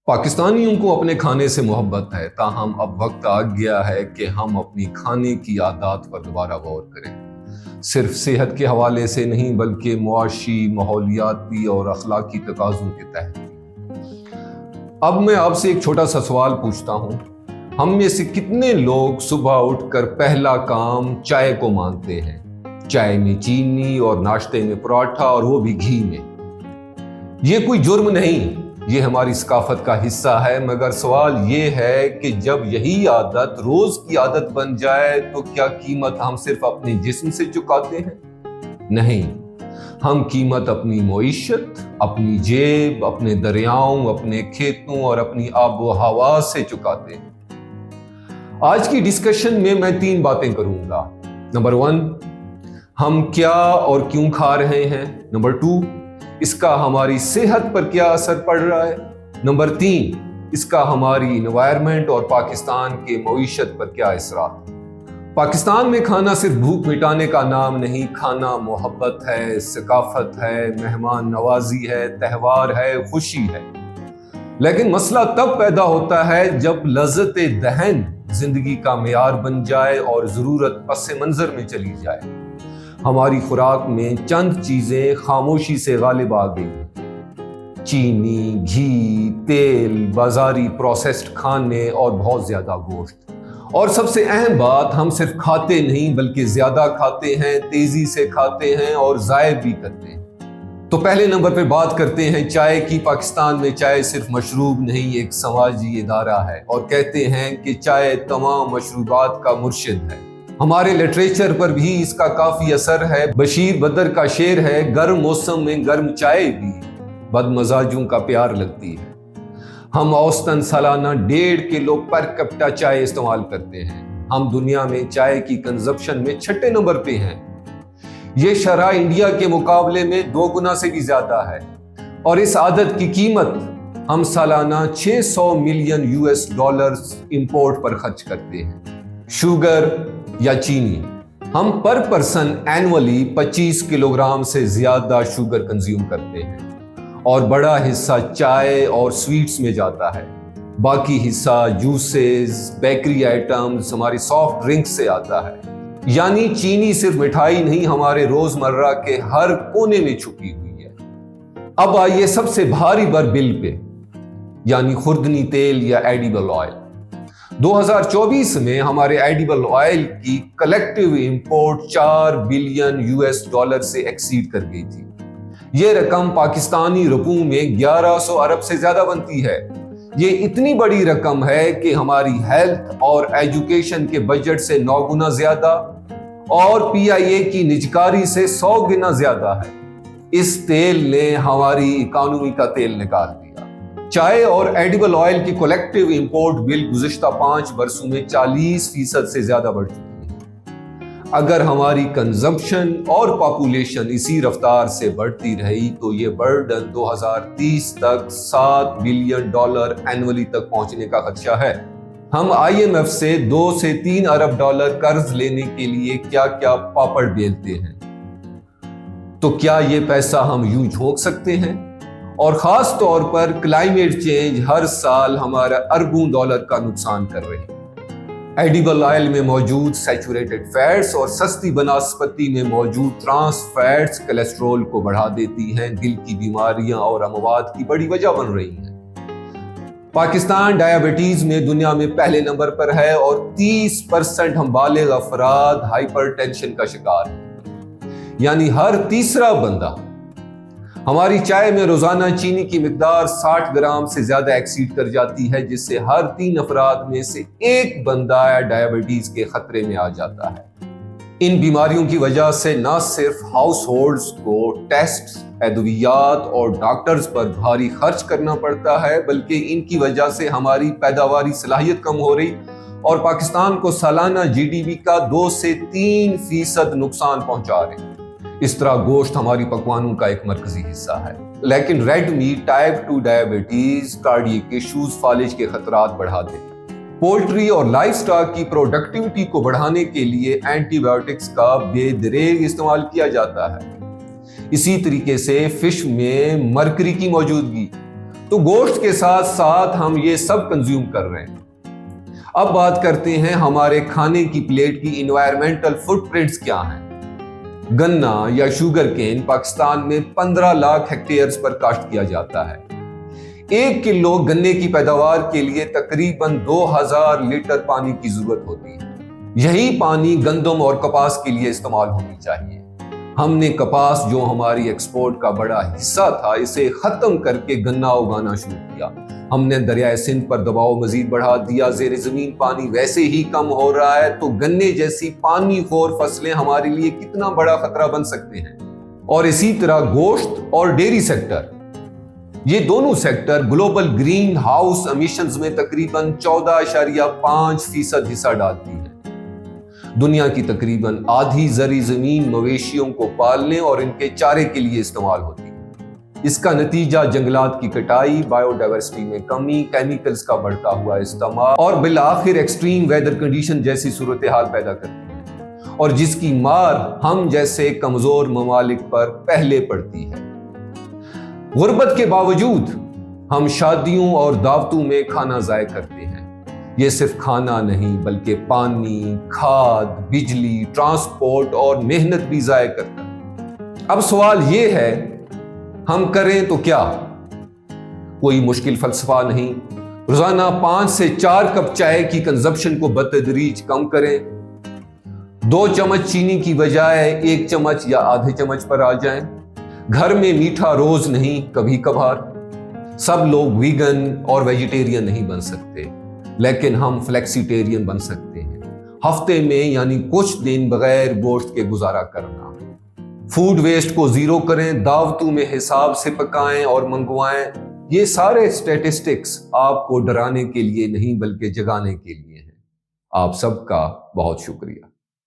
پاکستانیوں کو اپنے کھانے سے محبت ہے، تاہم اب وقت آ گیا ہے کہ ہم اپنی کھانے کی عادات پر دوبارہ غور کریں۔ صرف صحت کے حوالے سے نہیں بلکہ معاشی، ماحولیاتی اور اخلاقی تقاضوں کے تحت۔ اب میں آپ سے ایک چھوٹا سا سوال پوچھتا ہوں، ہم میں سے کتنے لوگ صبح اٹھ کر پہلا کام چائے کو مانتے ہیں؟ چائے میں چینی اور ناشتے میں پراٹھا، اور وہ بھی گھی میں۔ یہ کوئی جرم نہیں، یہ ہماری ثقافت کا حصہ ہے، مگر سوال یہ ہے کہ جب یہی عادت روز کی عادت بن جائے تو کیا قیمت ہم صرف اپنے جسم سے چکاتے ہیں؟ نہیں، ہم قیمت اپنی معیشت، اپنی جیب، اپنے دریاؤں، اپنے کھیتوں اور اپنی آب و ہوا سے چکاتے ہیں۔ آج کی ڈسکشن میں 3 باتیں کروں گا۔ نمبر 1، ہم کیا اور کیوں کھا رہے ہیں۔ نمبر 2، اس کا ہماری صحت پر کیا اثر پڑ رہا ہے۔ نمبر 3، اس کا ہماری انوائرمنٹ اور پاکستان کے معیشت پر کیا اثرات۔ پاکستان میں کھانا صرف بھوک مٹانے کا نام نہیں، کھانا محبت ہے، ثقافت ہے، مہمان نوازی ہے، تہوار ہے، خوشی ہے۔ لیکن مسئلہ تب پیدا ہوتا ہے جب لذت دہن زندگی کا معیار بن جائے اور ضرورت پس منظر میں چلی جائے۔ ہماری خوراک میں چند چیزیں خاموشی سے غالب آ گئی: چینی، گھی، تیل، بازاری پروسیسڈ کھانے اور بہت زیادہ گوشت۔ اور سب سے اہم بات، ہم صرف کھاتے نہیں بلکہ زیادہ کھاتے ہیں، تیزی سے کھاتے ہیں اور ضائع بھی کرتے ہیں۔ تو پہلے نمبر پہ بات کرتے ہیں چائے کی۔ پاکستان میں چائے صرف مشروب نہیں، ایک سماجی ادارہ ہے، اور کہتے ہیں کہ چائے تمام مشروبات کا مرشد ہے۔ ہمارے لٹریچر پر بھی اس کا کافی اثر ہے۔ بشیر بدر کا شعر ہے، گرم موسم میں گرم چائے بھی بد مزاجوں کا پیار لگتی ہے۔ ہم اوسطاً سالانہ 1.5 کلو پر کیپٹا چائے استعمال کرتے ہیں۔ ہم دنیا میں چائے کی کنزپشن میں 6 نمبر پہ ہیں۔ یہ شرح انڈیا کے مقابلے میں 2 گنا سے بھی زیادہ ہے، اور اس عادت کی قیمت ہم سالانہ $600 ملین امپورٹ پر خرچ کرتے ہیں۔ شوگر یا چینی، ہم پر پرسن اینولی 25 کلو گرام سے زیادہ شوگر کنزیوم کرتے ہیں، اور بڑا حصہ چائے اور سویٹس میں جاتا ہے۔ باقی حصہ جوسز، بیکری آئٹمز، ہماری سافٹ ڈرنکس سے آتا ہے۔ یعنی چینی صرف مٹھائی نہیں، ہمارے روزمرہ کے ہر کونے میں چھپی ہوئی ہے۔ اب آئیے سب سے بھاری بر بل پہ، یعنی خوردنی تیل یا ایڈیبل آئل۔ 2024 میں ہمارے ایڈیبل آئل کی کلیکٹیو امپورٹ $4 بلین سے ایکسیڈ کر گئی تھی۔ یہ رقم پاکستانی روپوں میں 1100 ارب سے زیادہ بنتی ہے۔ یہ اتنی بڑی رقم ہے کہ ہماری ہیلتھ اور ایجوکیشن کے بجٹ سے 9 گنا زیادہ، اور PIA کی نجکاری سے 100 گنا زیادہ ہے۔ اس تیل نے ہماری اکانومی کا تیل نکال دیا۔ چائے اور ایڈیبل آئل کی کلیکٹیو امپورٹ بل گزشتہ 5 برسوں میں 40% سے زیادہ بڑھ چکی ہے۔ اگر ہماری کنزمپشن اور پاپولیشن اسی رفتار سے بڑھتی رہی تو یہ برڈن 2030 تک $7 بلین اینولی تک پہنچنے کا خدشہ ہے۔ ہم IMF سے 2 سے 3 ارب ڈالر قرض لینے کے لیے کیا کیا پاپڑ بیلتے ہیں، تو کیا یہ پیسہ ہم یوں جھونک سکتے ہیں؟ اور خاص طور پر کلائمیٹ چینج ہر سال ہمارا اربوں ڈالر کا نقصان کر رہی ہے۔ ایڈیبل آئل میں موجود سیچوریٹڈ فیٹس اور سستی بنسپتی میں موجود ٹرانس فیٹس کولیسٹرول کو بڑھا دیتی ہیں، دل کی بیماریاں اور اموات کی بڑی وجہ بن رہی ہیں۔ پاکستان ڈائیابٹیز میں دنیا میں پہلے نمبر پر ہے، اور 30% ہم بالغ افراد ہائپر ٹینشن کا شکار ہیں، یعنی ہر تیسرا بندہ۔ ہماری چائے میں روزانہ چینی کی مقدار 60 گرام سے زیادہ ایکسیڈ کر جاتی ہے، جس سے ہر 3 افراد میں سے 1 بندہ ڈائیابٹیز کے خطرے میں آ جاتا ہے۔ ان بیماریوں کی وجہ سے نہ صرف ہاؤس ہولڈز کو ٹیسٹ، ادویات اور ڈاکٹرز پر بھاری خرچ کرنا پڑتا ہے، بلکہ ان کی وجہ سے ہماری پیداواری صلاحیت کم ہو رہی، اور پاکستان کو سالانہ GDP کا 2 سے 3% نقصان پہنچا رہے۔ اس طرح گوشت ہماری پکوانوں کا ایک مرکزی حصہ ہے، لیکن red meat type 2 diabetes, cardiac issues, فالج کے خطرات بڑھا دے۔ پولٹری اور لائف سٹاک کی پروڈکٹیوٹی کو بڑھانے کے لیے اینٹی بایوٹکس کا بے دریغ استعمال کیا جاتا ہے۔ اسی طریقے سے فش میں مرکری کی موجودگی تو گوشت کے ساتھ ساتھ ہم یہ سب کنزیوم کر رہے ہیں۔ اب بات کرتے ہیں ہمارے کھانے کی پلیٹ کی انوائرمنٹل فٹ پرنٹس کیا ہیں۔ گنا یا شوگر کین پاکستان میں 15 لاکھ ہیکٹیئرز پر کاشت کیا جاتا ہے۔ 1 کلو گنے کی پیداوار کے لیے تقریباً 2000 لیٹر پانی کی ضرورت ہوتی ہے۔ یہی پانی گندم اور کپاس کے لیے استعمال ہونی چاہیے۔ ہم نے کپاس، جو ہماری ایکسپورٹ کا بڑا حصہ تھا، اسے ختم کر کے گنا اگانا شروع کیا۔ ہم نے دریائے سندھ پر دباؤ مزید بڑھا دیا، زیر زمین پانی ویسے ہی کم ہو رہا ہے، تو گنے جیسی پانی خور فصلیں ہمارے لیے کتنا بڑا خطرہ بن سکتے ہیں۔ اور اسی طرح گوشت اور ڈیری سیکٹر، یہ دونوں sector global green house emissions میں تقریباً 14.5% حصہ ڈالتی ہیں۔ دنیا کی تقریباً آدھی زرعی زمین مویشیوں کو پالنے اور ان کے چارے کے لیے استعمال ہوتی ہے۔ اس کا نتیجہ جنگلات کی کٹائی، بائیو ڈائیورسٹی میں کمی، کیمیکلز کا بڑھتا ہوا استعمال اور بالآخر ایکسٹریم ویدر کنڈیشن جیسی صورتحال پیدا کرتی ہے، اور جس کی مار ہم جیسے کمزور ممالک پر پہلے پڑتی ہے۔ غربت کے باوجود ہم شادیوں اور دعوتوں میں کھانا ضائع کرتے ہیں۔ یہ صرف کھانا نہیں بلکہ پانی، کھاد، بجلی، ٹرانسپورٹ اور محنت بھی ضائع کرتا ہے۔ اب سوال یہ ہے، ہم کریں تو کیا؟ کوئی مشکل فلسفہ نہیں۔ روزانہ 5 سے 4 کپ چائے کی کنزمپشن کو بتدریج کم کریں۔ 2 چمچ چینی کی بجائے 1 چمچ یا آدھے چمچ پر آ جائیں۔ گھر میں میٹھا روز نہیں، کبھی کبھار۔ سب لوگ ویگن اور ویجیٹیرین نہیں بن سکتے، لیکن ہم فلیکسیٹیرین بن سکتے ہیں۔ ہفتے میں یعنی کچھ دن بغیر گوشت کے گزارا کرنا۔ فوڈ ویسٹ کو زیرو کریں، دعوتوں میں حساب سے پکائیں اور منگوائیں۔ یہ سارے اسٹیٹسٹکس آپ کو ڈرانے کے لیے نہیں بلکہ جگانے کے لیے ہیں۔ آپ سب کا بہت شکریہ۔